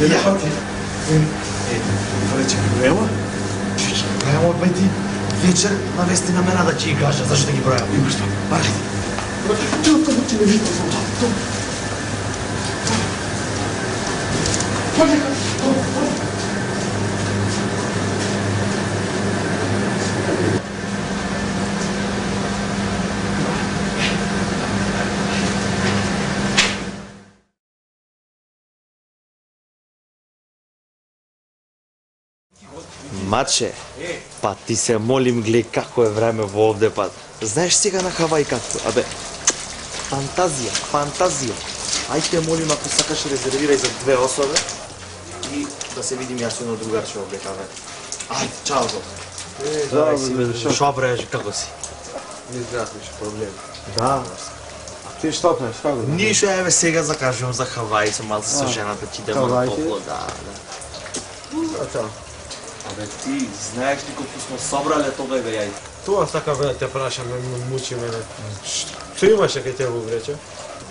Рече, броево? Броево, бе ти вечер навести на мене да ти кажа, зашто ги броево? Има што? Барахте. Маче, па ти се молим, глеј како е време во овде, па знаеш сега на Хавај како, абе, фантазија. Ајде молим, ако сакаш резервирај за 2 особи и да се видим јас едно другарче овде каве. Ајде, чао го. Шо бреш, како си? Не здравиш проблем. Да. Ти што правиш, како? Ништо, еве сега закажувам за Хавај, со малце со жената, ќе идеме на топло, да. Ата. Абе ти, знаеш ли колку сме собрале тога, бе, јај? Тоа сака бе да те прашам, мучи мене. Што имаше кај тебе врече?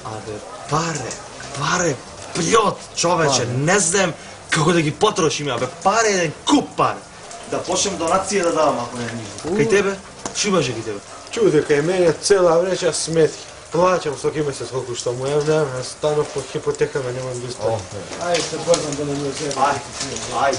Абе, паре, плјот, човече, не знам како да ги потрошим, абе, паре, еден куп паре. Да почнем донација да давам, ако не нищо. Кај тебе? Што имаше кај тебе? Чуде, кај мене цела вреча сметки. Плаќам секој месец колку што му станов под хипотека, ме немам да оставам. Ајде се брзам да не ми озема. Ајде.